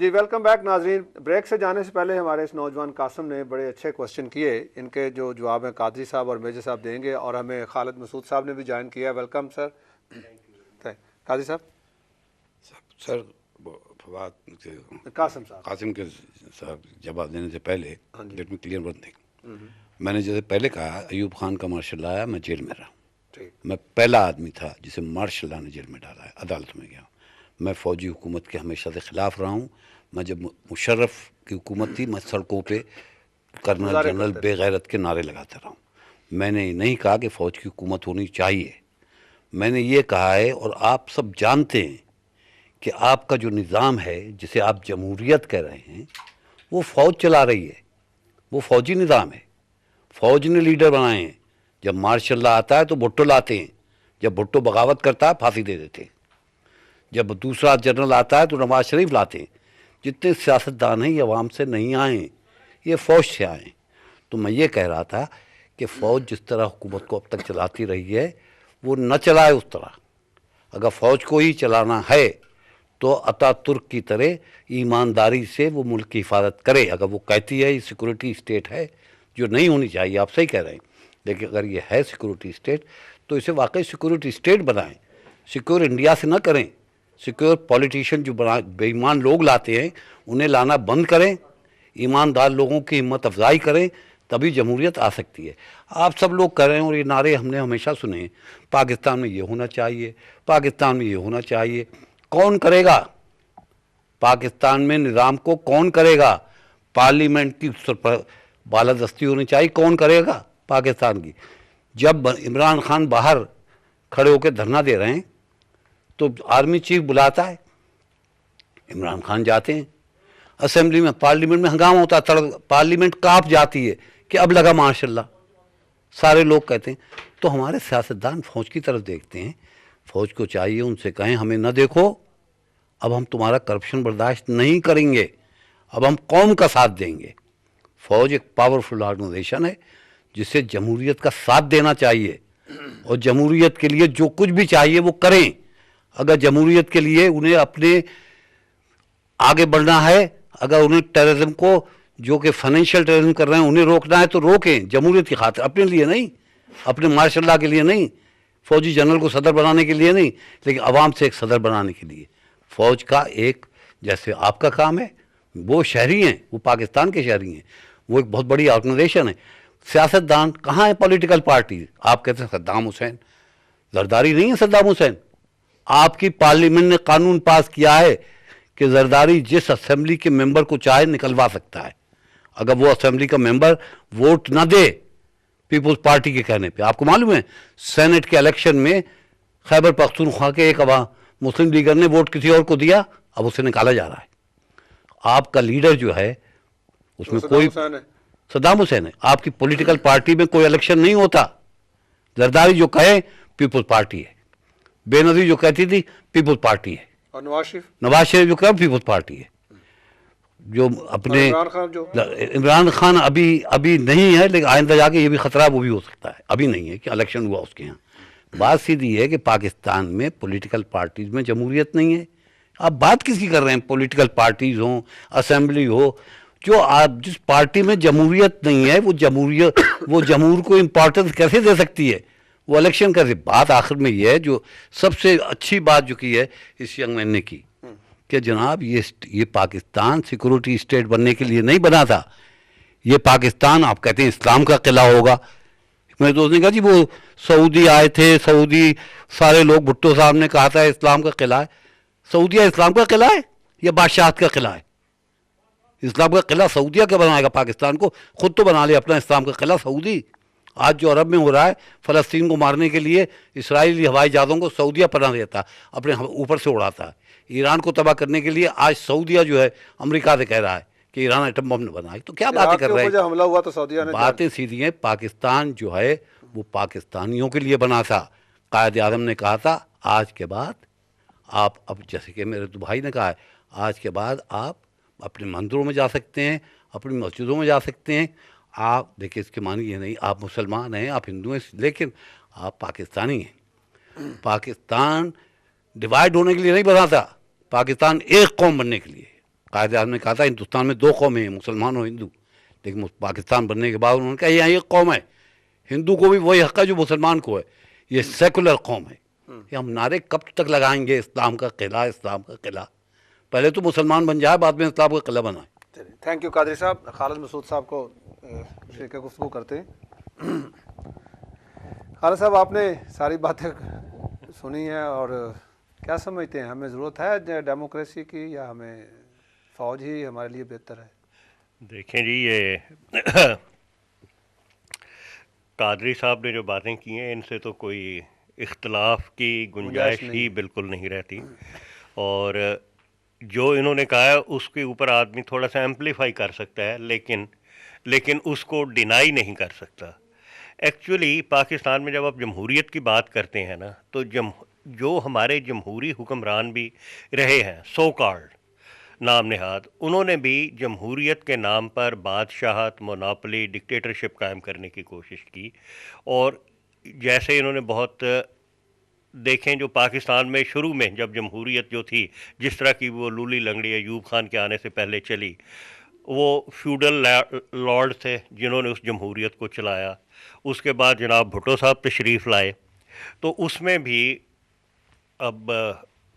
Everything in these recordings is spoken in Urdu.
جی ویلکم بیک ناظرین. بریک سے جانے سے پہلے ہمارے اس نوجوان قاسم نے بڑے اچھے کوشچن کیے. ان کے جو جواب ہیں قادری صاحب اور میجر صاحب دیں گے, اور ہمیں خالد مسعود صاحب نے بھی جوائن کیا. Welcome sir. قادری صاحب. سر فواد قاسم کے صاحب جواب دینے سے پہلے let me clear one thing. میں نے جیسے پہلے کہا ایوب خان کا مارشل لا آیا, میں جیل میں رہا. میں پہلا آدمی تھا جسے مارشل لا نے جیل میں ڈالا ہے, عدالت میں گیا. میں فوجی حکومت کے ہمیشہ سے خلاف رہا ہوں. میں جب مشرف کی حکومت تھی میں سڑکوں پہ کرنل جنرل بے غیرت کے نعرے لگاتا رہا ہوں. میں نے نہیں کہا کہ فوج کی حکومت ہونی چاہیے. میں نے یہ کہا ہے, اور آپ سب جانتے ہیں کہ آپ کا جو نظام ہے جسے آپ جمہوریت کہہ رہے ہیں وہ فوج چلا رہی ہے, وہ فوجی نظام ہے. فوج نے لیڈر بنائے ہیں. جب مارشل لا آتا ہے تو بھٹو لاتے ہیں, جب بھٹو بغاوت کرتا ہے پھانسی دے دیتے ہیں. جب دوسرا جنرل آتا ہے تو نواز شریف لاتے ہیں. جتنے سیاستدان ہیں یہ عوام سے نہیں آئے ہیں, یہ فوج سے آئے ہیں. تو میں یہ کہہ رہا تھا کہ فوج جس طرح حکومت کو اب تک چلاتی رہی ہے وہ نہ چلائے اس طرح. اگر فوج کو ہی چلانا ہے تو اتا ترک کی طرح ایمانداری سے وہ ملک کی حفاظت کرے. اگر وہ کہتی ہے یہ سیکورٹی اسٹیٹ ہے, جو نہیں ہونی چاہیے, آپ صحیح کہہ رہے ہیں, لیکن اگر یہ ہے سیکورٹی اسٹیٹ تو اسے واقعی سیکورٹی اسٹیٹ بنائیں. سیکور انڈیا سے نہ کریں. سیکور پولیٹیشین جو بے ایمان لوگ لاتے ہیں انہیں لانا بند کریں. ایماندار لوگوں کی ہمت افزائی کریں, تبھی جمہوریت آ سکتی ہے. آپ سب لوگ کر رہے ہیں, اور یہ نعرے ہم نے ہمیشہ سنے ہیں, پاکستان میں یہ ہونا چاہیے, پاکستان میں یہ ہونا چاہیے. کون کرے گا پاکستان میں نظام کو؟ کون کرے گا؟ پارلیمنٹ کی بالادستی ہونی چاہیے. کون کرے گا پاکستان کی؟ جب عمران خان باہر کھڑے ہو کے دھرنا دے رہے ہیں تو آرمی چیف بلاتا ہے, عمران خان جاتے ہیں اسمبلی میں, پارلیمنٹ میں ہنگامہ ہوتا ہے, پارلیمنٹ کانپ جاتی ہے کہ اب لگا ماشاء اللہ. سارے لوگ کہتے ہیں. تو ہمارے سیاستدان فوج کی طرف دیکھتے ہیں. فوج کو چاہیے ان سے کہیں ہمیں نہ دیکھو, اب ہم تمہارا کرپشن برداشت نہیں کریں گے, اب ہم قوم کا ساتھ دیں گے. فوج ایک پاورفل آرگنائزیشن ہے جسے جمہوریت کا ساتھ دینا چاہیے, اور جمہوریت کے لیے جو کچھ بھی چاہیے وہ کریں. اگر جمہوریت کے لیے انہیں اپنے آگے بڑھنا ہے, اگر انہیں ٹیررزم کو, جو کہ فائنینشیل ٹیررزم کر رہے ہیں, انہیں روکنا ہے تو روکیں, جمہوریت کی خاطر, اپنے لیے نہیں, اپنے ماشاء اللہ کے لیے نہیں, فوجی جنرل کو صدر بنانے کے لیے نہیں, لیکن عوام سے ایک صدر بنانے کے لیے. فوج کا ایک, جیسے آپ کا کام ہے, وہ شہری ہیں, وہ پاکستان کے شہری ہیں, وہ ایک بہت بڑی آرگنائزیشن ہے. سیاستدان کہاں ہیں؟ Political party. آپ کہتے ہیں صدام حسین, زرداری نہیں ہے صدام حسین. آپ کی پارلیمنٹ نے قانون پاس کیا ہے کہ زرداری جس اسمبلی کے ممبر کو چاہے نکلوا سکتا ہے, اگر وہ اسمبلی کا ممبر ووٹ نہ دے پیپلز پارٹی کے کہنے پہ. آپ کو معلوم ہے سینٹ کے الیکشن میں خیبر پختونخوا کے ایک مسلم لیڈر نے ووٹ کسی اور کو دیا, اب اسے نکالا جا رہا ہے. آپ کا لیڈر جو ہے اس میں کوئی صدام حسین ہے. آپ کی پولیٹیکل پارٹی میں کوئی الیکشن نہیں ہوتا. زرداری جو کہے پیپلز پارٹی ہے, بے نظیر جو کہتی تھی پیپلز پارٹی ہے, اور نواز شریف جو کہا پیپلز پارٹی ہے. جو اپنے عمران خان ابھی نہیں ہے, لیکن آئندہ جا کے یہ بھی خطرہ وہ بھی ہو سکتا ہے. ابھی نہیں ہے کہ الیکشن ہوا اس کے یہاں. بات سیدھی ہے کہ پاکستان میں پولیٹیکل پارٹیز میں جمہوریت نہیں ہے. آپ بات کس کی کر رہے ہیں؟ پولیٹیکل پارٹیز ہوں, اسمبلی ہو, جو آپ جس پارٹی میں جمہوریت نہیں ہے وہ جمہور کو امپورٹنس کیسے دے سکتی ہے؟ وہ الیکشن کیسے؟ بات آخر میں یہ ہے, جو سب سے اچھی بات جو کی ہے اس ینگ مین نے کی, کہ جناب یہ پاکستان سیکورٹی اسٹیٹ بننے کے لیے نہیں بنا تھا. یہ پاکستان آپ کہتے ہیں اسلام کا قلعہ ہوگا. میرے دوست نے کہا جی وہ سعودی آئے تھے, سعودی سارے لوگ, بھٹو صاحب نے کہا تھا اسلام کا قلعہ ہے. سعودیہ اسلام کا قلعہ ہے یا بادشاہت کا قلعہ ہے؟ اسلام کا قلعہ سعودیہ کا بنائے گا پاکستان کو؟ خود تو بنا لے اپنا اسلام کا قلعہ سعودی. آج جو عرب میں ہو رہا ہے, فلسطین کو مارنے کے لیے اسرائیلی ہوائی جہازوں کو سعودیہ پناہ دیتا, اپنے اوپر سے اڑاتا ہے. ایران کو تباہ کرنے کے لیے آج سعودیہ جو ہے امریکہ سے کہہ رہا ہے کہ ایران ایٹم بم نے بنائی. تو کیا باتیں کر رہے ہیں؟ حملہ ہوا تو سعودیہ نے, باتیں سیدھی ہیں. پاکستان جو ہے وہ پاکستانیوں کے لیے بنا تھا. قائد اعظم نے کہا تھا آج کے بعد آپ, اب جیسے کہ میرے بھائی نے کہا ہے, آج کے بعد آپ اپنے مندروں میں جا سکتے ہیں, اپنی مسجدوں میں جا سکتے ہیں. آپ دیکھیں اس کے معنی یہ نہیں آپ مسلمان ہیں, آپ ہندو ہیں, لیکن آپ پاکستانی ہیں. پاکستان ڈیوائیڈ ہونے کے لیے نہیں بنا تھا, پاکستان ایک قوم بننے کے لیے. قائد اعظم نے کہا تھا ہندوستان میں 2 قومیں ہیں، مسلمان اور ہندو، لیکن پاکستان بننے کے بعد انہوں نے کہا یہاں ایک قوم ہے، ہندو کو بھی وہی حق ہے جو مسلمان کو ہے، یہ سیکولر قوم ہے. یہ ہم نعرے کب تک لگائیں گے اسلام کا قلعہ، اسلام کا قلعہ؟ پہلے تو مسلمان بن جائے، بعد میں اسلام کا قلعہ بنائے. تھینک یو قادری صاحب. خالد مسعود صاحب کو شریک گفتگو کرتے ہیں. خالد صاحب، آپ نے ساری باتیں سنی ہیں، اور کیا سمجھتے ہیں ہمیں ضرورت ہے ڈیموکریسی کی یا ہمیں فوج ہی ہمارے لیے بہتر ہے؟ دیکھیں جی، یہ قادری صاحب نے جو باتیں کی ہیں ان سے تو کوئی اختلاف کی گنجائش ہی بالکل نہیں رہتی، اور جو انہوں نے کہا ہے اس کے اوپر آدمی تھوڑا سا ایمپلیفائی کر سکتا ہے، لیکن اس کو ڈینائی نہیں کر سکتا. ایکچولی پاکستان میں جب آپ جمہوریت کی بات کرتے ہیں نا، تو جو ہمارے جمہوری حکمران بھی رہے ہیں سو کالڈ نام نہاد، انہوں نے بھی جمہوریت کے نام پر بادشاہت، مونوپلی، ڈکٹیٹرشپ قائم کرنے کی کوشش کی. اور جیسے انہوں نے بہت دیکھیں جو پاکستان میں شروع میں جب جمہوریت جو تھی، جس طرح کی وہ لولی لنگڑی ایوب خان کے آنے سے پہلے چلی، وہ فیوڈل لارڈ تھے جنہوں نے اس جمہوریت کو چلایا. اس کے بعد جناب بھٹو صاحب تشریف لائے، تو اس میں بھی اب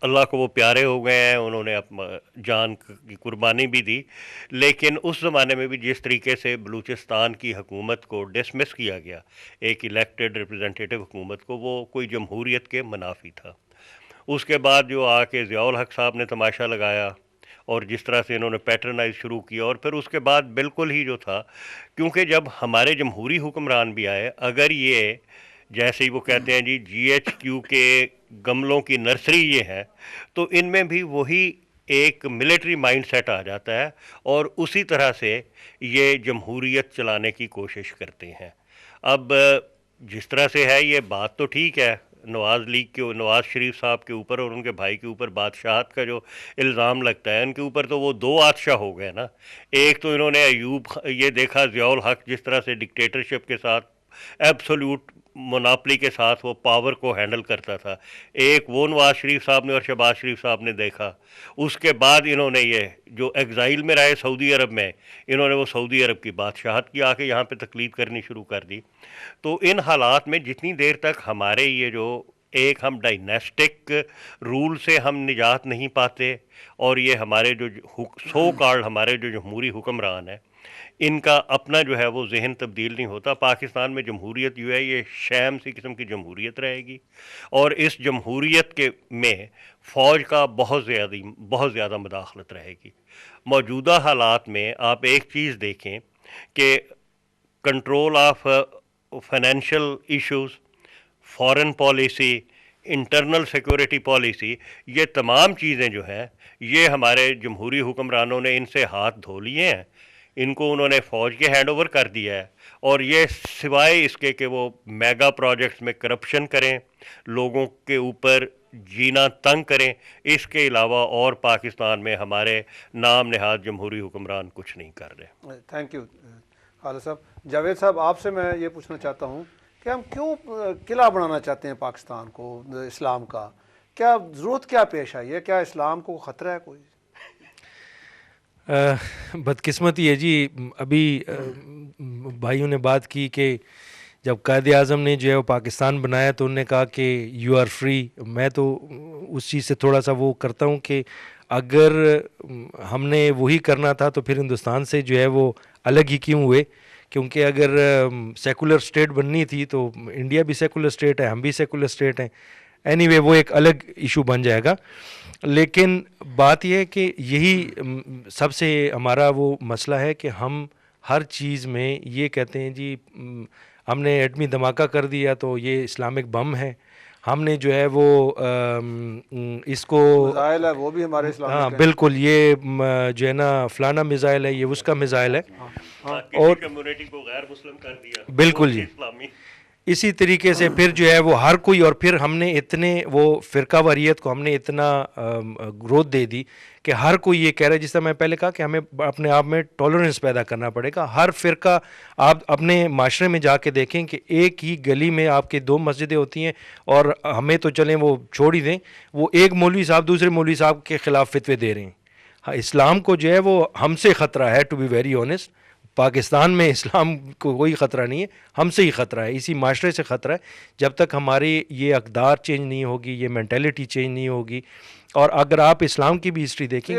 اللہ کو وہ پیارے ہو گئے ہیں، انہوں نے جان کی قربانی بھی دی، لیکن اس زمانے میں بھی جس طریقے سے بلوچستان کی حکومت کو ڈسمس کیا گیا، ایک الیکٹڈ ریپرزنٹیٹیو حکومت کو، وہ کوئی جمہوریت کے منافی تھا. اس کے بعد جو آ کے ضیاء الحق صاحب نے تماشا لگایا، اور جس طرح سے انہوں نے پیٹرنائز شروع کیا، اور پھر اس کے بعد بالکل ہی جو تھا، کیونکہ جب ہمارے جمہوری حکمران بھی آئے، اگر یہ جیسے ہی وہ کہتے ہیں جی GHQ کے گملوں کی نرسری یہ ہے، تو ان میں بھی وہی ایک ملٹری مائنڈ سیٹ آ جاتا ہے، اور اسی طرح سے یہ جمہوریت چلانے کی کوشش کرتے ہیں. اب جس طرح سے ہے یہ بات تو ٹھیک ہے، نواز شریف صاحب کے اوپر اور ان کے بھائی کے اوپر بادشاہت کا جو الزام لگتا ہے، ان کے اوپر تو وہ 2 بادشاہ ہو گئے نا. ایک تو انہوں نے یہ دیکھا ضیاء الحق جس طرح سے ڈکٹیٹرشپ کے ساتھ، ایبسولوٹ مونوپلی کے ساتھ وہ پاور کو ہینڈل کرتا تھا، ایک وہ نواز شریف صاحب نے اور شہباز شریف صاحب نے دیکھا. اس کے بعد انہوں نے یہ جو ایگزائل میں رہے سعودی عرب میں، انہوں نے وہ سعودی عرب کی بادشاہت کی آ کے یہاں پہ تقلید کرنی شروع کر دی. تو ان حالات میں جتنی دیر تک ہمارے یہ جو ایک ہم ڈائنیسٹک رول سے ہم نجات نہیں پاتے، اور یہ ہمارے جو سو کالڈ ہمارے جو جمہوری حکمران ہیں، ان کا اپنا جو ہے وہ ذہن تبدیل نہیں ہوتا، پاکستان میں جمہوریت جو ہے یہ شیم سی قسم کی جمہوریت رہے گی. اور اس جمہوریت میں فوج کا بہت زیادہ مداخلت رہے گی. موجودہ حالات میں آپ ایک چیز دیکھیں کہ control of financial issues, foreign policy, internal security policy, یہ تمام چیزیں جو ہیں یہ ہمارے جمہوری حکمرانوں نے ان سے ہاتھ دھو لیے ہیں، ان کو انہوں نے فوج کے ہینڈ اوور کر دیا ہے. اور یہ سوائے اس کے کہ وہ میگا پروجیکٹس میں کرپشن کریں، لوگوں کے اوپر جینا تنگ کریں، اس کے علاوہ اور پاکستان میں ہمارے نام نہاد جمہوری حکمران کچھ نہیں کر رہے. تھینک یو خالد صاحب. جاوید صاحب، آپ سے میں یہ پوچھنا چاہتا ہوں کہ ہم کیوں قلعہ بنانا چاہتے ہیں پاکستان کو اسلام کا؟ کیا ضرورت کیا پیش آئی ہے؟ کیا اسلام کو خطرہ ہے کوئی؟ بدقسمتی ہے جی. ابھی بھائیوں نے بات کی کہ جب قائد اعظم نے جو ہے وہ پاکستان بنایا تو انہوں نے کہا کہ یو آر فری. میں تو اس چیز سے تھوڑا سا وہ کرتا ہوں کہ اگر ہم نے وہی کرنا تھا تو پھر ہندوستان سے جو ہے وہ الگ ہی کیوں ہوئے؟ کیونکہ اگر سیکولر اسٹیٹ بننی تھی تو انڈیا بھی سیکولر اسٹیٹ ہے، ہم بھی سیکولر اسٹیٹ ہیں. اینی وے وہ ایک الگ ایشو بن جائے گا. لیکن بات یہ ہے کہ یہی سب سے ہمارا وہ مسئلہ ہے کہ ہم ہر چیز میں یہ کہتے ہیں جی ہم نے ایٹمی دھماکہ کر دیا تو یہ اسلامک بم ہے، ہم نے جو ہے وہ اس کو میزائل ہے وہ بھی ہمارے اسلامک، ہاں بالکل، یہ جو ہے نا فلانا میزائل ہے، یہ اس کا میزائل ہے، اور کمیونٹی کو غیر مسلم کر دیا. بالکل جی. اسی طریقے سے پھر جو ہے وہ ہر کوئی، اور پھر ہم نے اتنے وہ فرقہ واریت کو ہم نے اتنا گروتھ دے دی کہ ہر کوئی یہ کہہ رہا ہے، جس طرح میں پہلے کہا کہ ہمیں اپنے آپ میں ٹالرنس پیدا کرنا پڑے گا. ہر فرقہ آپ اپنے معاشرے میں جا کے دیکھیں کہ ایک ہی گلی میں آپ کے 2 مسجدیں ہوتی ہیں، اور ہمیں تو چلیں وہ چھوڑ ہی دیں، وہ ایک مولوی صاحب دوسرے مولوی صاحب کے خلاف فتوے دے رہے ہیں. اسلام کو جو ہے وہ ہم سے خطرہ ہے, to be very honest. Pakistan میں اسلام کو کوئی خطرہ نہیں ہے, ہم سے ہی خطرہ ہے, اسی معاشرے سے خطرہ ہے. جب تک ہماری یہ اقدار چینج نہیں ہوگی, یہ مینٹیلٹی چینج نہیں ہوگی. اور اگر آپ اسلام کی بھی ہسٹری دیکھیں,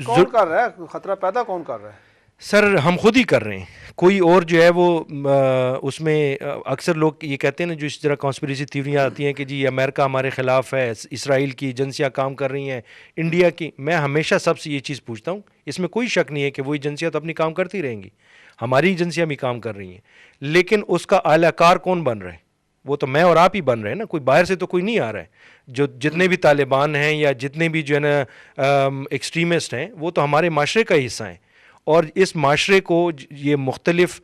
کون کر رہا ہے خطرہ پیدا, کون کر رہا ہے؟ سر ہم خود ہی کر رہے ہیں. کوئی اور جو ہے وہ اس میں اکثر لوگ یہ کہتے ہیں نا, جو اس طرح کانسپریسی تھیوریاں آتی ہیں کہ جی امریکہ ہمارے خلاف ہے, اسرائیل کی ایجنسیاں کام کر رہی ہیں, انڈیا کی. میں ہمیشہ سب سے یہ چیز پوچھتا ہوں, اس میں کوئی شک نہیں ہے کہ وہ ایجنسیاں تو اپنی کام کرتی رہیں گی, ہماری ایجنسیاں بھی کام کر رہی ہیں, لیکن اس کا اعلی کار کون بن رہا ہے؟ وہ تو میں اور آپ ہی بن رہے ہیں نا, کوئی باہر سے تو کوئی نہیں آ رہا ہے. جو جتنے بھی طالبان ہیں یا جتنے بھی جو ہے نا ایکسٹریمسٹ ہیں, وہ تو ہمارے معاشرے کا حصہ ہیں. اور اس معاشرے کو یہ مختلف,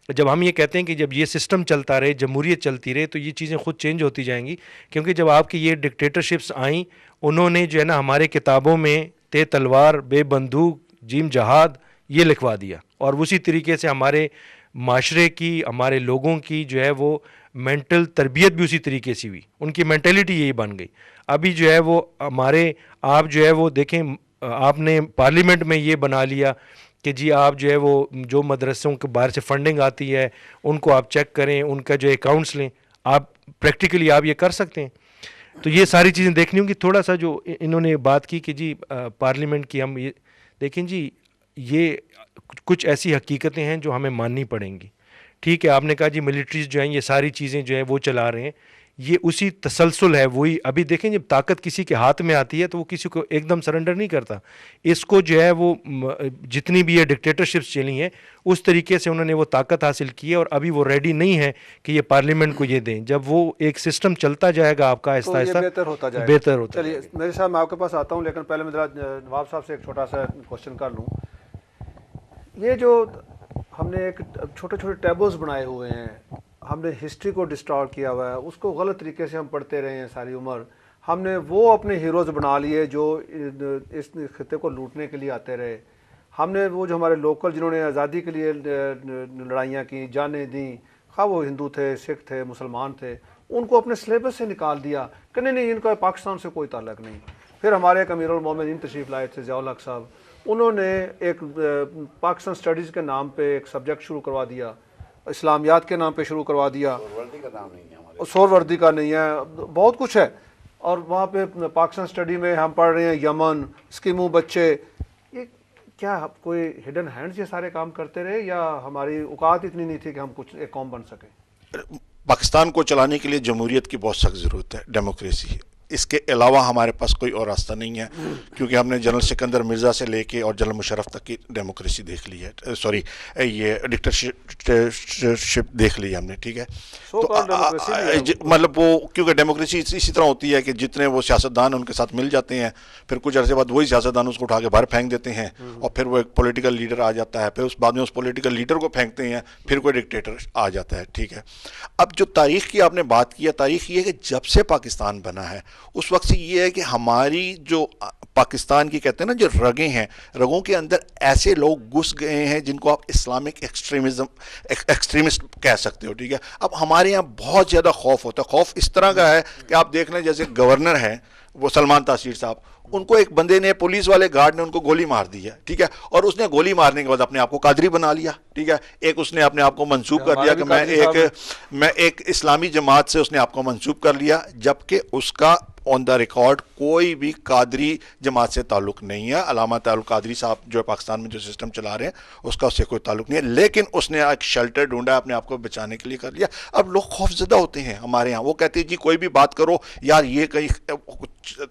جب ہم یہ کہتے ہیں کہ جب یہ سسٹم چلتا رہے, جمہوریت چلتی رہے, تو یہ چیزیں خود چینج ہوتی جائیں گی. کیونکہ جب آپ کی یہ ڈکٹیٹرشپس آئیں, انہوں نے جو ہے نا ہمارے کتابوں میں تے تلوار بے بندوق جیم جہاد یہ لکھوا دیا, اور اسی طریقے سے ہمارے معاشرے کی, ہمارے لوگوں کی جو ہے وہ مینٹل تربیت بھی اسی طریقے سے ہوئی, ان کی مینٹیلٹی یہی بن گئی. ابھی جو ہے وہ ہمارے, آپ جو ہے وہ دیکھیں, آپ نے پارلیمنٹ میں یہ بنا لیا کہ جی آپ جو ہے وہ جو مدرسوں کے باہر سے فنڈنگ آتی ہے ان کو آپ چیک کریں, ان کا جو اکاؤنٹس لیں. آپ پریکٹیکلی آپ یہ کر سکتے ہیں. تو یہ ساری چیزیں دیکھنی ہوں گی. تھوڑا سا جو انہوں نے بات کی کہ جی پارلیمنٹ کی, ہم یہ دیکھیں جی, یہ کچھ ایسی حقیقتیں ہیں جو ہمیں ماننی پڑیں گی. ٹھیک ہے, آپ نے کہا جی ملٹریز جو ہیں یہ ساری چیزیں جو ہیں وہ چلا رہے ہیں, یہ اسی تسلسل ہے. وہی ابھی دیکھیں جب طاقت کسی کے ہاتھ میں آتی ہے تو وہ کسی کو ایک دم سرنڈر نہیں کرتا. اس کو جو ہے وہ جتنی بھی یہ ڈکٹیٹرشپس چلی ہیں اس طریقے سے انہوں نے وہ طاقت حاصل کی ہے, اور ابھی وہ ریڈی نہیں ہے کہ یہ پارلیمنٹ کو یہ دیں. جب وہ ایک سسٹم چلتا جائے گا آپ کا آہستہ آہستہ بہتر ہوتا جائے, بہتر ہوتا. چلیے میرے صاحب میں آپ کے پاس آتا ہوں, لیکن پہلے میں ذرا نواب صاحب سے ایک چھوٹا سا کوشچن کر لوں. یہ جو ہم نے ایک چھوٹے چھوٹے ٹیبلز بنائے ہوئے ہیں, ہم نے ہسٹری کو ڈسٹارٹ کیا ہوا ہے, اس کو غلط طریقے سے ہم پڑھتے رہے ہیں ساری عمر. ہم نے وہ اپنے ہیروز بنا لیے جو اس خطے کو لوٹنے کے لیے آتے رہے. ہم نے وہ جو ہمارے لوکل جنہوں نے آزادی کے لیے لڑائیاں کی, جانیں دیں, خواہ وہ ہندو تھے, سکھ تھے, مسلمان تھے, ان کو اپنے سلیبس سے نکال دیا کہ نہیں ان کا پاکستان سے کوئی تعلق نہیں. پھر ہمارے ایک امیر المومنین تشریف لائے تھے ضیاء الحق صاحب, انہوں نے ایک پاکستان اسٹڈیز کے نام پہ ایک سبجیکٹ شروع کروا دیا, اسلامیات کے نام پہ شروع کروا دیا, سور وردی کا نہیں ہے, بہت کچھ ہے. اور وہاں پہ پاکستان اسٹڈی میں ہم پڑھ رہے ہیں یمن, اسکیمو بچے. یہ کیا کوئی ہڈن ہینڈز یہ سارے کام کرتے رہے, یا ہماری اوقات اتنی نہیں تھی کہ ہم کچھ ایک قوم بن سکیں؟ پاکستان کو چلانے کے لیے جمہوریت کی بہت سخت ضرورت ہے, ڈیموکریسی. اس کے علاوہ ہمارے پاس کوئی اور راستہ نہیں ہے, کیونکہ ہم نے جنرل سکندر مرزا سے لے کے اور جنرل مشرف تک کی ڈیموکریسی دیکھ لی ہے, سوری یہ ڈکٹیٹرشپ دیکھ لی ہے ہم نے. ٹھیک ہے, تو مطلب وہ کیونکہ ڈیموکریسی اسی طرح ہوتی ہے کہ جتنے وہ سیاستدان ان کے ساتھ مل جاتے ہیں, پھر کچھ عرصے بعد وہی سیاستدان اس کو اٹھا کے باہر پھینک دیتے ہیں, اور پھر وہ ایک پولیٹیکل لیڈر آ جاتا ہے, پھر اس بعد میں اس پولیٹیکل لیڈر کو پھینکتے ہیں, پھر کوئی ڈکٹیٹر آ جاتا ہے. ٹھیک ہے, اب جو تاریخ کی آپ نے بات کی ہے, تاریخ یہ ہے کہ جب سے پاکستان بنا ہے اس وقت سے یہ ہے کہ ہماری جو پاکستان کی کہتے ہیں نا جو رگیں ہیں, رگوں کے اندر ایسے لوگ گھس گئے ہیں جن کو آپ اسلامک ایکسٹریمسٹ کہہ سکتے ہو. ٹھیک ہے, اب ہمارے یہاں بہت زیادہ خوف ہوتا ہے. خوف اس طرح کا ہے کہ آپ دیکھ لیں جیسے گورنر ہیں وہ سلمان تاثیر صاحب, ان کو ایک بندے نے, پولیس والے گارڈ نے ان کو گولی مار دی ہے. ٹھیک ہے, اور اس نے گولی مارنے کے بعد اپنے آپ کو قادری بنا لیا. ٹھیک ہے, ایک اس نے اپنے آپ کو منسوب کر لیا کہ میں ایک اسلامی جماعت سے اس نے آپ کو منسوب کر لیا, جبکہ اس کا آن دا ریکارڈ کوئی بھی قادری جماعت سے تعلق نہیں ہے. علامہ القادری صاحب جو ہے پاکستان میں جو سسٹم چلا رہے ہیں اس کا اس سے کوئی تعلق نہیں ہے, لیکن اس نے ایک شیلٹر ڈھونڈا, اپنے آپ کو بچانے کے لیے کر لیا. اب لوگ خوف زدہ ہوتے ہیں ہمارے یہاں, وہ کہتے ہیں جی کوئی بھی بات کرو یار, یہ کہیں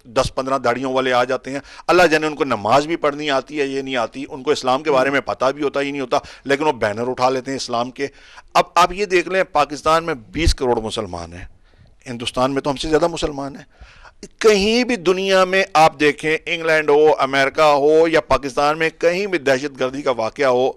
10-15 داڑھیوں والے آ جاتے ہیں, اللہ جانے ان کو نماز بھی پڑھنی آتی ہے یہ نہیں آتی, ان کو اسلام کے بارے میں پتہ بھی ہوتا ہی نہیں ہوتا, لیکن وہ بینر اٹھا لیتے ہیں اسلام کے. اب آپ یہ دیکھ لیں پاکستان میں 20 کروڑ مسلمان ہیں, ہندوستان میں تو ہم سے زیادہ مسلمان ہیں. کہیں بھی دنیا میں آپ دیکھیں, انگلینڈ ہو, امریکہ ہو یا پاکستان میں کہیں بھی دہشت گردی کا واقعہ ہو,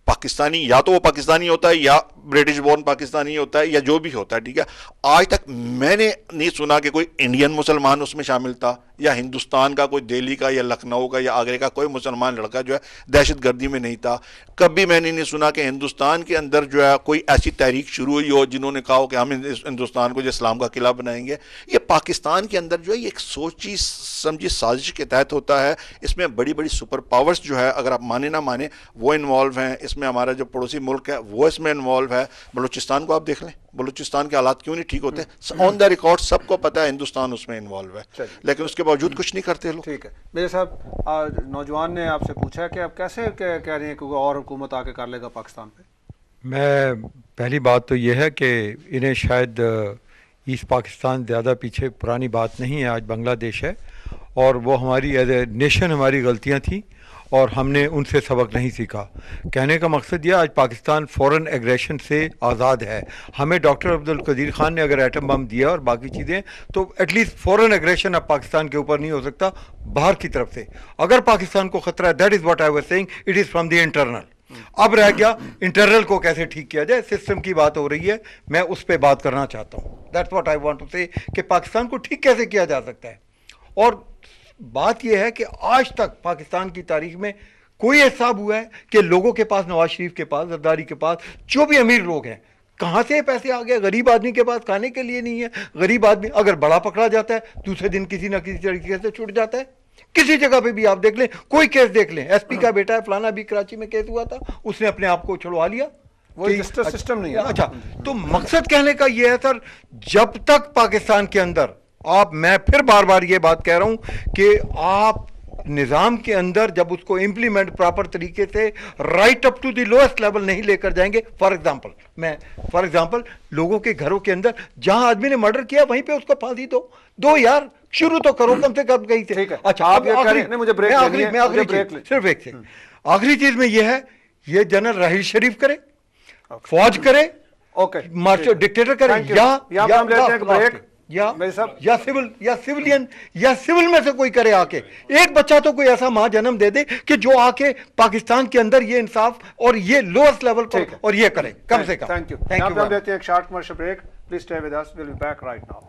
پاکستانی یا تو وہ پاکستانی ہوتا ہے یا برٹش بورن پاکستانی ہوتا ہے یا جو بھی ہوتا ہے, ٹھیک ہے, آج تک میں نے نہیں سنا کہ کوئی انڈین مسلمان اس میں شامل تھا, یا ہندوستان کا کوئی دہلی کا یا لکھنؤ کا یا آگرے کا کوئی مسلمان لڑکا جو ہے دہشت گردی میں نہیں تھا. کبھی میں نے نہیں سنا کہ ہندوستان کے اندر جو ہے کوئی ایسی تحریک شروع ہوئی ہو جنہوں نے کہا ہو کہ ہم ہندوستان کو جو اسلام کا قلعہ بنائیں گے. یہ پاکستان کے اندر جو ہے یہ ایک سوچی سمجھی سازش کے تحت ہوتا ہے. اس میں بڑی بڑی سپر پاورز جو ہے, اگر آپ مانے نہ مانے, وہ انوالو ہیں اس میں. ہمارا جو پڑوسی ملک ہے وہ اس میں انوالو ہے. بلوچستان کو آپ دیکھ لیں, بلوچستان کے حالات کیوں نہیں ٹھیک ہوتے, آن دا ریکارڈ سب کو پتہ ہے ہندوستان اس میں انوالو ہے, لیکن اس کے باوجود کچھ نہیں کرتے لوگ. ٹھیک ہے میرے صاحب, نوجوان نے آپ سے پوچھا کہ آپ کیسے کہہ رہے ہیں کہ اور حکومت آ کے کر لے گا پاکستان پہ. میں پہلی بات تو یہ ہے کہ انہیں شاید ایسٹ پاکستان زیادہ پیچھے پرانی بات نہیں ہے, آج بنگلہ دیش ہے, اور وہ ہماری ایز اے نیشن ہماری غلطیاں تھیں اور ہم نے ان سے سبق نہیں سیکھا. کہنے کا مقصد یہ, آج پاکستان فورن ایگریشن سے آزاد ہے. ہمیں ڈاکٹر عبدالقدیر خان نے اگر ایٹم بم دیا اور باقی چیزیں, تو ایٹ لیسٹ فورن ایگریشن اب پاکستان کے اوپر نہیں ہو سکتا باہر کی طرف سے. اگر پاکستان کو خطرہ ہے, that is what I was seeing, it is from the internal. اب رہ گیا انٹرنل کو کیسے ٹھیک کیا جائے, سسٹم کی بات ہو رہی ہے, میں اس پہ بات کرنا چاہتا ہوں. That's what I want to say, کہ پاکستان کو ٹھیک کیسے کیا جا سکتا ہے. اور بات یہ ہے کہ آج تک پاکستان کی تاریخ میں کوئی احساب ہوا ہے کہ لوگوں کے پاس, نواز شریف کے پاس, زرداری کے پاس, جو بھی امیر لوگ ہیں, کہاں سے پیسے آ گئے؟ غریب آدمی کے پاس کھانے کے لیے نہیں ہے. غریب آدمی اگر بڑا پکڑا جاتا ہے دوسرے دن کسی نہ کسی طریقے سے چھوٹ جاتا ہے. کسی جگہ پہ بھی آپ دیکھ لیں, کوئی کیس دیکھ لیں, ایس پی کا بیٹا ہے فلانا بھی کراچی میں کیس ہوا تھا, اس نے اپنے آپ کو چھڑوا لیا. وہ جسٹس سسٹم نہیں ہے. اچھا, تو مقصد کہنے کا یہ ہے سر, جب تک پاکستان کے اندر آپ, میں پھر بار بار یہ بات کہہ رہا ہوں کہ آپ نظام کے اندر جب اس کو امپلیمنٹ پراپر طریقے سے right up to the lowest level نہیں لے کر جائیں گے. فار ایگزامپل لوگوں کے گھروں کے اندر جہاں آدمی نے مرڈر کیا وہیں پہ اس کو پھانسی دو یار, شروع تو کرو کم سے کم کہیں سے. اچھا, صرف ایک سے آخری چیز میں یہ ہے, یہ جنرل راحیل شریف کرے, فوج کرے, مارشل ڈکٹیٹر کرے, یا سول میں سے کوئی کرے آ کے. ایک بچہ تو کوئی ایسا ماں جنم دے دے کہ جو آ کے پاکستان کے اندر یہ انصاف اور یہ لوئسٹ لیول پر اور یہ کرے کم سے کم. Thank you. ایک short commercial break, please stay with us, we'll be back right now.